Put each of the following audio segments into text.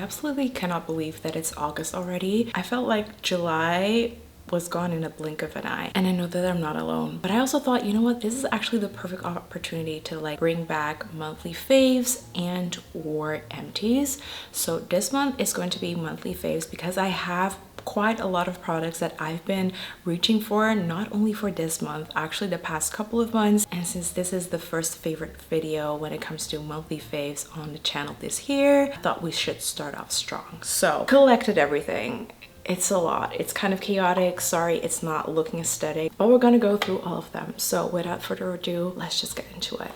absolutely cannot believe that it's August already. I felt like July was gone in a blink of an eye, and I know that I'm not alone. But I also thought, you know what, this is actually the perfect opportunity to like bring back monthly faves and or empties. So this month is going to be monthly faves because I have quite a lot of products that I've been reaching for, not only for this month, actually the past couple of months. And since this is the first favorite video when it comes to monthly faves on the channel this year, I thought we should start off strong. So collected everything. It's a lot. It's kind of chaotic. Sorry, it's not looking aesthetic, but we're gonna go through all of them. So without further ado, let's just get into it.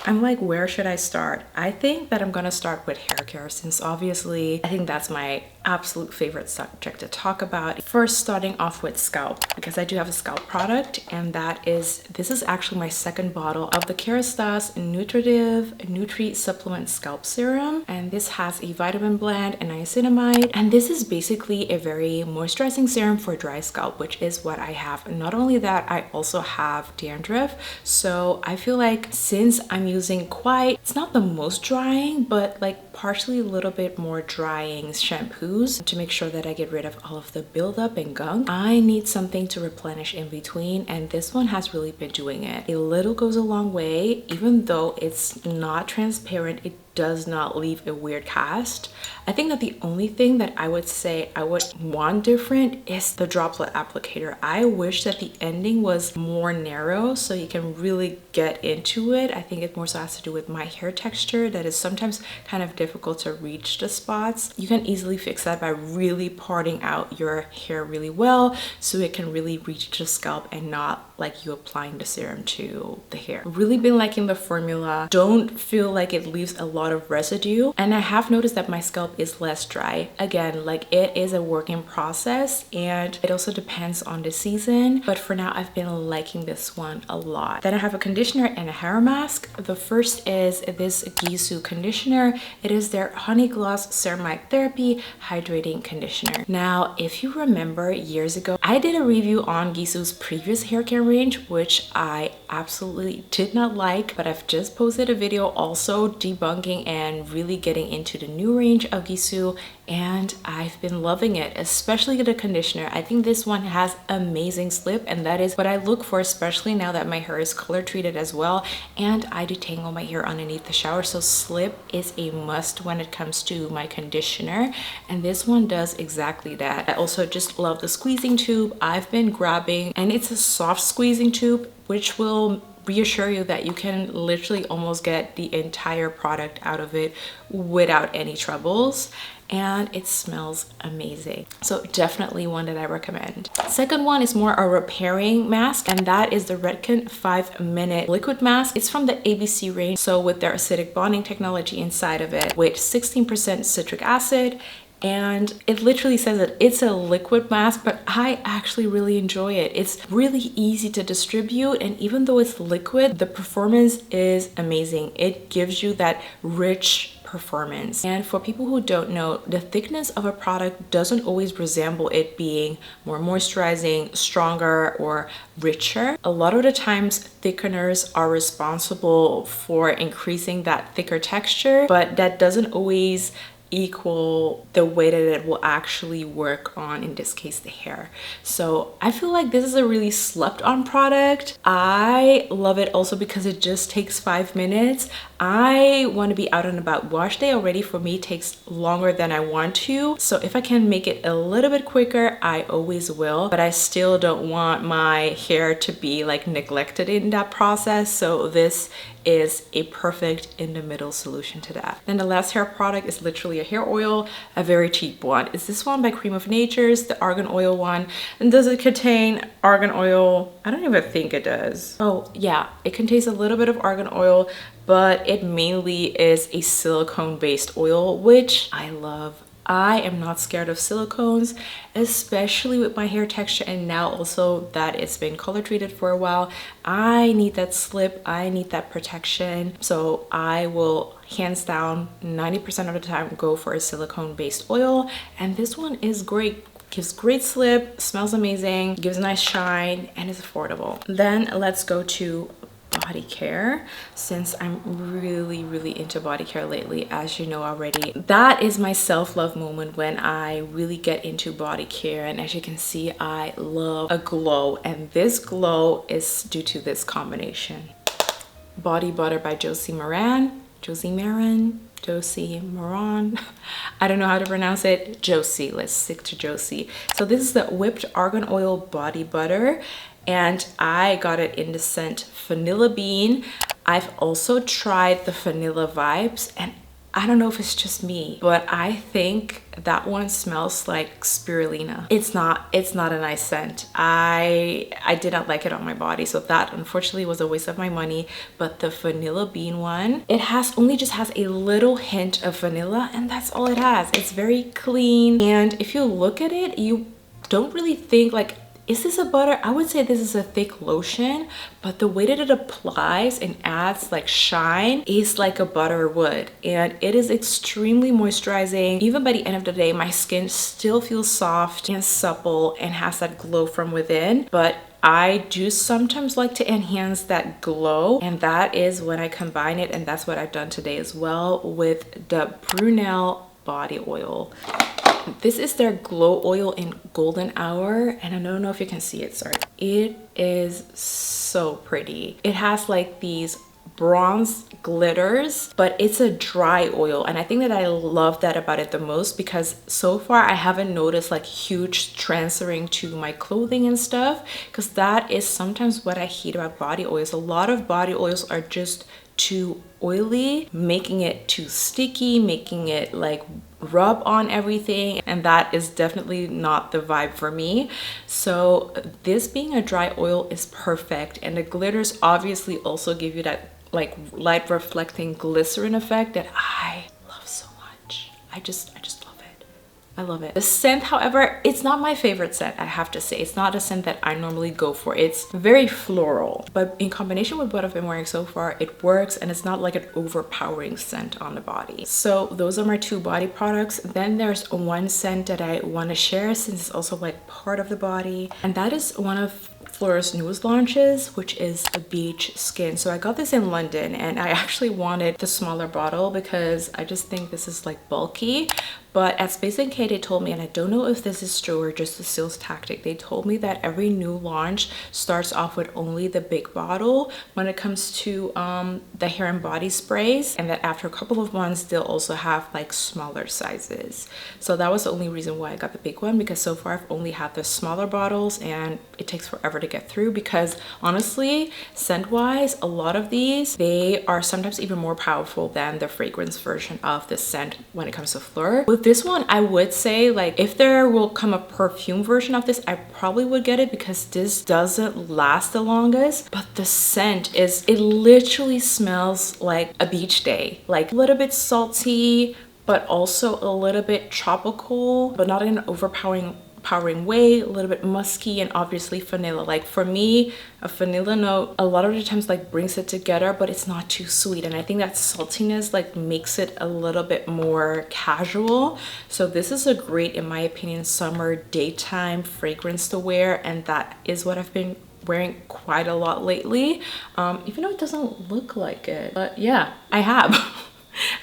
I'm like, where should I start? I think that I'm gonna start with hair care, since obviously I think that's my absolute favorite subject to talk about. First, starting off with scalp, because I do have a scalp product, and this is actually my second bottle of the Kerastase Nutritive Nutri-Supplement Scalp Serum. And this has a vitamin blend and niacinamide. And this is basically a very moisturizing serum for dry scalp, which is what I have. And not only that, I also have dandruff. So I feel like since I'm using it's not the most drying, but like partially a little bit more drying shampoos to make sure that I get rid of all of the buildup and gunk, I need something to replenish in between, and this one has really been doing it. A little goes a long way. Even though it's not transparent, it does not leave a weird cast. I think that the only thing that I would say I would want different is the droplet applicator. I wish that the ending was more narrow so you can really get into it. I think it more so has to do with my hair texture that is sometimes kind of difficult to reach the spots. You can easily fix that by really parting out your hair really well so it can really reach the scalp and not like you applying the serum to the hair. Really been liking the formula. Don't feel like it leaves a lot of residue, and I have noticed that my scalp is less dry. Again, like it is a work in process, and it also depends on the season, but for now I've been liking this one a lot. Then I have a conditioner and a hair mask. The first is this Gisou conditioner. It is their Honey Gloss Ceramide Therapy Hydrating Conditioner. Now, if you remember years ago, I did a review on Gisou's previous hair care range, which I absolutely did not like, but I've just posted a video also debunking and really getting into the new range of Gisou, and I've been loving it, especially the conditioner. I think this one has amazing slip, and that is what I look for, especially now that my hair is color treated as well, and I detangle my hair underneath the shower, so slip is a must when it comes to my conditioner, and this one does exactly that. I also just love the squeezing tube. I've been grabbing, and it's a soft squeezing tube, which will reassure you that you can literally almost get the entire product out of it without any troubles, and it smells amazing. So definitely one that I recommend. Second one is more a repairing mask, and that is the Redken 5-minute liquid mask. It's from the ABC range, so with their acidic bonding technology inside of it, with 16% citric acid. And it literally says that it's a liquid mask, but I actually really enjoy it. It's really easy to distribute, and even though it's liquid, the performance is amazing. It gives you that rich performance. And for people who don't know, the thickness of a product doesn't always resemble it being more moisturizing, stronger, or richer. A lot of the times thickeners are responsible for increasing that thicker texture, but that doesn't always equal the way that it will actually work on, in this case, the hair. So I feel like this is a really slept on product. I love it also because it just takes 5 minutes. I want to be out and about. Wash day already for me takes longer than I want to, so if I can make it a little bit quicker, I always will, but I still don't want my hair to be like neglected in that process, so this is a perfect in the middle solution to that. Then the last hair product is literally a hair oil, a very cheap one. It's this one by Cream of Nature's, the Argan oil one. And does it contain argan oil? I don't even think it does. Oh yeah, it contains a little bit of argan oil, but it mainly is a silicone based oil, which I love. I am not scared of silicones, especially with my hair texture, and now also that it's been color treated for a while. I need that slip, I need that protection, so I will hands down 90% of the time go for a silicone based oil, and this one is great. Gives great slip, smells amazing, gives a nice shine, and is affordable. Then let's go to body care, since I'm really into body care lately, as you know already. That is my self-love moment when I really get into body care, and as you can see, I love a glow, and this glow is due to this combination. Body Butter by Josie Maran. I don't know how to pronounce it. Josie, let's stick to Josie. So this is the whipped argan oil body butter, and I got it in the scent Vanilla Bean. I've also tried the Vanilla Vibes, and I don't know if it's just me, but I think that one smells like spirulina. It's not a nice scent. I did not like it on my body, so that unfortunately was a waste of my money. But the Vanilla Bean one, it just has a little hint of vanilla, and that's all it has. It's very clean, and if you look at it, you don't really think like, is this a butter? I would say this is a thick lotion, but the way that it applies and adds like shine is like a butter would, and it is extremely moisturizing. Even by the end of the day, my skin still feels soft and supple and has that glow from within, but I do sometimes like to enhance that glow, and that is when I combine it, and that's what I've done today as well with the Brunel body oil. This is their glow oil in golden hour, and I don't know if you can see it, sorry. It is so pretty. It has like these bronze glitters, but it's a dry oil, and I think that I love that about it the most, because so far I haven't noticed like huge transferring to my clothing and stuff, because that is sometimes what I hate about body oils. A lot of body oils are just too oily, making it too sticky, making it like rub on everything, and that is definitely not the vibe for me. So this being a dry oil is perfect, and the glitters obviously also give you that like light reflecting glycerin effect that I love so much. I just love it. I love it. The scent, however, it's not my favorite scent, I have to say. It's not a scent that I normally go for. It's very floral, but in combination with what I've been wearing so far, it works, and it's not like an overpowering scent on the body. So those are my two body products. Then there's one scent that I want to share, since it's also like part of the body, and that is one of PHLUR's newest launches, which is a beach skin. So I got this in London, and I actually wanted the smaller bottle because I just think this is like bulky. But at Space NK, they told me, and I don't know if this is true or just a sales tactic, they told me that every new launch starts off with only the big bottle when it comes to the hair and body sprays, and that after a couple of months they'll also have like smaller sizes. So that was the only reason why I got the big one, because so far I've only had the smaller bottles, and it takes forever to get through, because honestly, scent wise, a lot of these, they are sometimes even more powerful than the fragrance version of the scent when it comes to PHLUR. With this one, I would say like if there will come a perfume version of this, I probably would get it, because this doesn't last the longest, but the scent is, it literally smells like a beach day, like a little bit salty, but also a little bit tropical, but not in an overpowering way, a little bit musky, and obviously vanilla. Like for me, a vanilla note a lot of the times like brings it together, but it's not too sweet, and I think that saltiness like makes it a little bit more casual. So this is a great, in my opinion, summer daytime fragrance to wear, and that is what I've been wearing quite a lot lately, even though it doesn't look like it, but yeah, I have.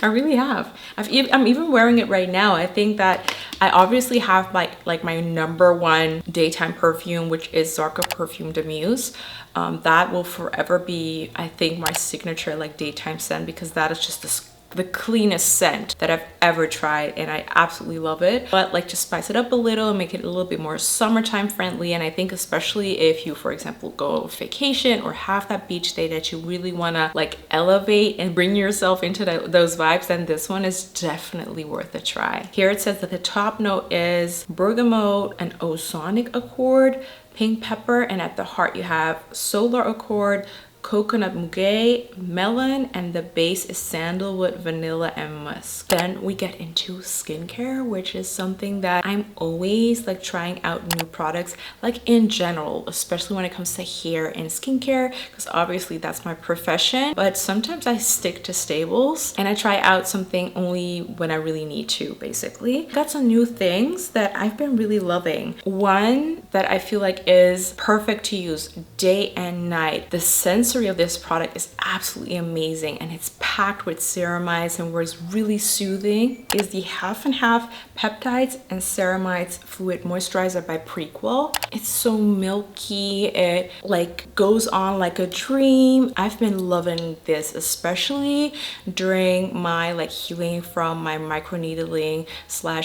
I really have. I'm even wearing it right now. I think that I obviously have like my number one daytime perfume, which is Zarka Perfume de Muse. That will forever be, I think, my signature like daytime scent, because that is just the cleanest scent that I've ever tried, and I absolutely love it. But like to spice it up a little and make it a little bit more summertime friendly, and I think especially if you, for example, go on vacation or have that beach day that you really want to like elevate and bring yourself into those vibes, then this one is definitely worth a try. Here it says that the top note is bergamot and ozonic accord, pink pepper, and at the heart you have solar accord, coconut muguet, melon, and the base is sandalwood, vanilla, and musk. Then we get into skincare, which is something that I'm always like trying out new products, like in general, especially when it comes to hair and skincare, because obviously that's my profession. But sometimes I stick to staples and I try out something only when I really need to, basically. Got some new things that I've been really loving. One that I feel like is perfect to use day and night, the Sense sensory of this product is absolutely amazing, and it's packed with ceramides, and where it's really soothing is the half and half peptides and ceramides fluid moisturizer by Prequel. It's so milky, it like goes on like a dream. I've been loving this, especially during my like healing from my microneedling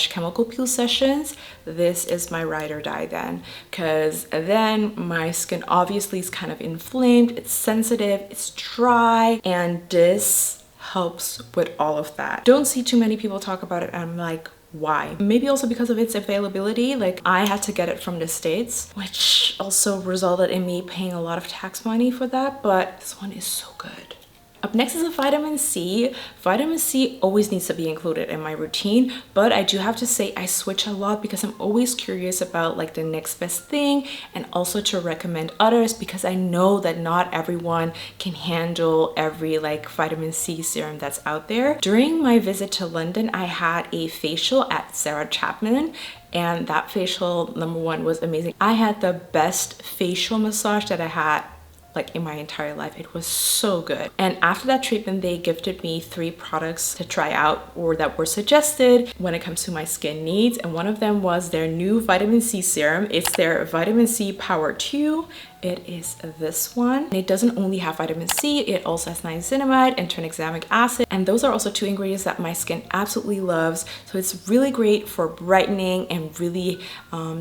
/ chemical peel sessions. This is my ride or die then, because then my skin obviously is kind of inflamed, it's sensitive, it's dry, and this helps with all of that. Don't see too many people talk about it, and I'm like, why? Maybe also because of its availability. Like, I had to get it from the States, which also resulted in me paying a lot of tax money for that, but this one is so good. Up next is a vitamin C. Vitamin C always needs to be included in my routine, but I do have to say I switch a lot because I'm always curious about like the next best thing, and also to recommend others because I know that not everyone can handle every like vitamin C serum that's out there. During my visit to London, I had a facial at Sarah Chapman, and that facial, number one, was amazing. I had the best facial massage that I had like in my entire life. It was so good. And after that treatment, they gifted me 3 products to try out, or that were suggested when it comes to my skin needs. And one of them was their new vitamin C serum. It's their vitamin C Power 2. It is this one. And it doesn't only have vitamin C, it also has niacinamide and tranexamic acid. And those are also 2 ingredients that my skin absolutely loves. So it's really great for brightening and really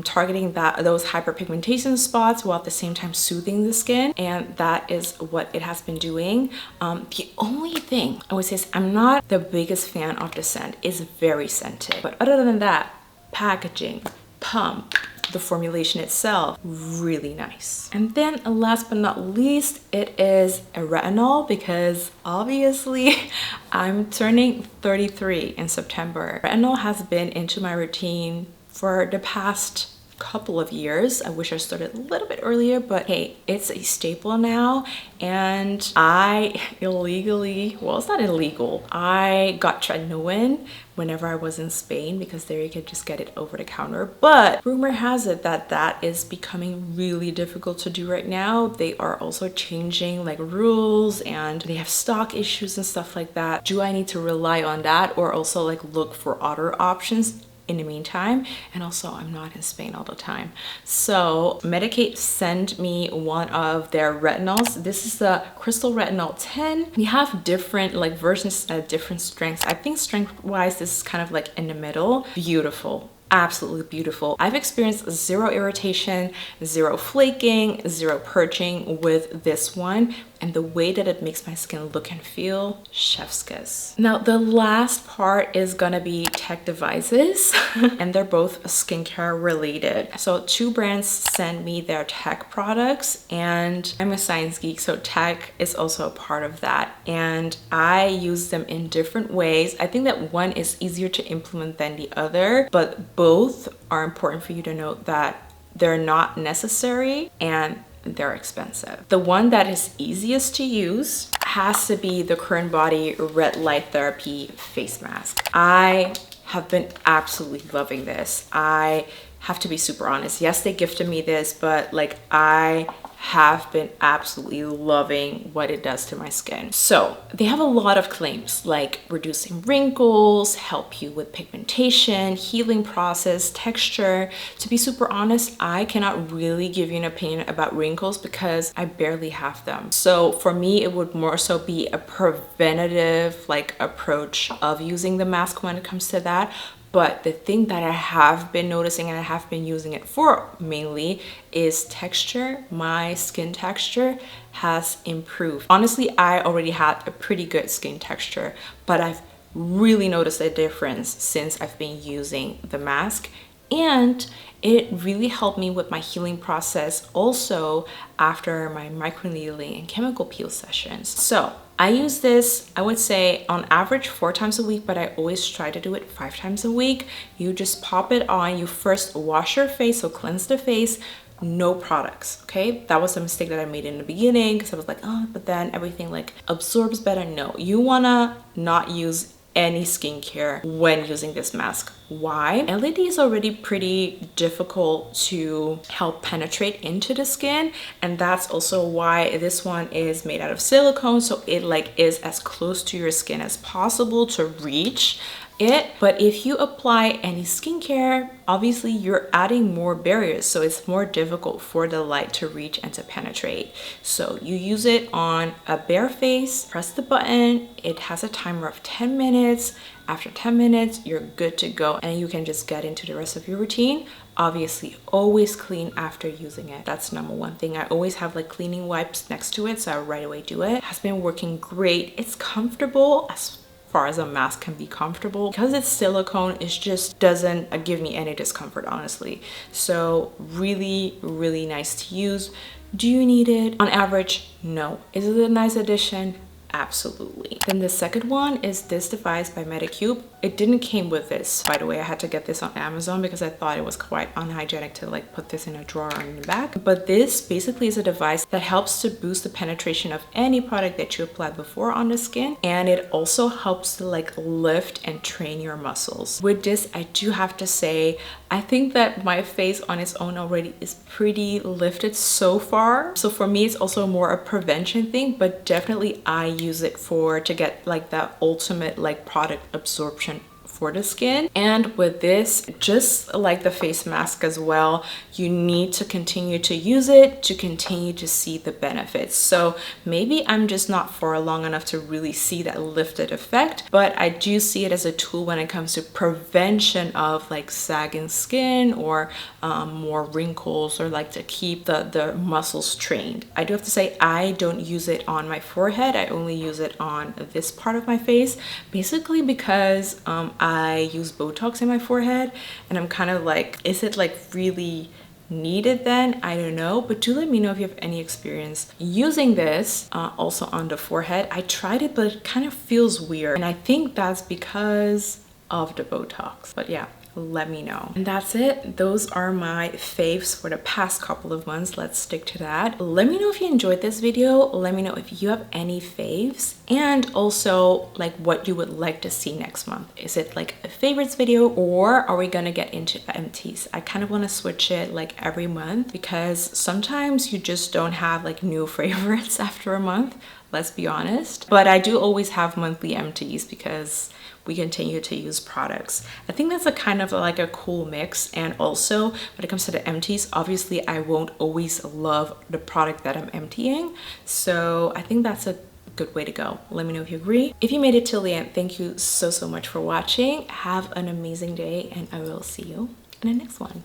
targeting those hyperpigmentation spots while at the same time soothing the skin. And that is what it has been doing. The only thing I would say is I'm not the biggest fan of the scent. It's very scented. But other than that, packaging, pump, the formulation itself, really nice. And then last but not least, it is a retinol, because obviously I'm turning 33 in September. Retinol has been into my routine for the past couple of years. I wish I started a little bit earlier, but hey, it's a staple now. And I illegally, well, it's not illegal, I got tretinoin whenever I was in Spain, because there you could just get it over the counter. But rumor has it that that is becoming really difficult to do right now. They are also changing like rules, and they have stock issues and stuff like that. Do I need to rely on that, or also like look for other options in the meantime? And also, I'm not in Spain all the time. So Medicube sent me one of their retinols. This is the Crystal Retinol 10. We have different like versions at different strengths. I think strength wise, this is kind of like in the middle. Beautiful. Absolutely beautiful. I've experienced 0 irritation, 0 flaking, 0 purging with this one, and the way that it makes my skin look and feel, chef's kiss. Now the last part is gonna be tech devices and they're both skincare related. So 2 brands send me their tech products, and I'm a science geek, so tech is also a part of that, and I use them in different ways. I think that one is easier to implement than the other, but both are important for you to note that they're not necessary and they're expensive. The one that is easiest to use has to be the CurrentBody Red Light Therapy face mask. I have been absolutely loving this. I have to be super honest. Yes, they gifted me this, but like I have been absolutely loving what it does to my skin. So they have a lot of claims like reducing wrinkles, help you with pigmentation, healing process, texture. To be super honest, I cannot really give you an opinion about wrinkles because I barely have them. So for me, it would more so be a preventative like approach of using the mask when it comes to that. But the thing that I have been noticing, and I have been using it for mainly, is texture. My skin texture has improved. Honestly, I already had a pretty good skin texture, but I've really noticed a difference since I've been using the mask. And it really helped me with my healing process also after my microneedling and chemical peel sessions. So I use this, I would say on average 4 times a week, but I always try to do it 5 times a week. You just pop it on, you first wash your face, so cleanse the face, no products, okay? That was a mistake that I made in the beginning because I was like, oh, but then everything like absorbs better. No, you wanna not use any skincare when using this mask. Why? LED is already pretty difficult to help penetrate into the skin, and that's also why this one is made out of silicone, so it like is as close to your skin as possible to reach it. But if you apply any skincare, obviously you're adding more barriers, so it's more difficult for the light to reach and to penetrate. So you use it on a bare face, press the button, it has a timer of 10 minutes. After 10 minutes, you're good to go and you can just get into the rest of your routine. Obviously, always clean after using it. That's number one thing. I always have like cleaning wipes next to it, so I right away do it. Has been working great. It's comfortable as far as a mask can be comfortable. Because it's silicone, it just doesn't give me any discomfort, honestly. So really, really nice to use. Do you need it? On average, no. Is it a nice addition? Absolutely. Then the second one is this device by Medicube. It didn't came with this, by the way. I had to get this on Amazon because I thought it was quite unhygienic to like put this in a drawer or in the back. But this basically is a device that helps to boost the penetration of any product that you applied before on the skin, and it also helps to like lift and train your muscles. With this, I do have to say, I think that my face on its own already is pretty lifted so far. So for me, it's also more a prevention thing, but definitely I use it to get like that ultimate like product absorption for the skin. And with this, just like the face mask as well, you need to continue to use it to continue to see the benefits. So maybe I'm just not for long enough to really see that lifted effect, but I do see it as a tool when it comes to prevention of like sagging skin or more wrinkles, or like to keep the muscles trained. I do have to say, I don't use it on my forehead. I only use it on this part of my face, basically because I use Botox in my forehead, and I'm kind of like, is it like really needed then? I don't know, but do let me know if you have any experience using this also on the forehead. I tried it, but it kind of feels weird, and I think that's because of the Botox. But yeah, let me know. And that's it. Those are my faves for the past couple of months. Let's stick to that. Let me know if you enjoyed this video. Let me know if you have any faves, and also like what you would like to see next month. Is it like a favorites video, or are we gonna get into empties? I kind of want to switch it like every month, because sometimes you just don't have like new favorites after a month, let's be honest. But I do always have monthly empties because we continue to use products. I think that's a kind of like a cool mix. And also when it comes to the empties, obviously I won't always love the product that I'm emptying. So I think that's a good way to go. Let me know if you agree. If you made it till the end, thank you so much for watching. Have an amazing day, and I will see you in the next one.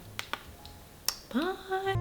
Bye.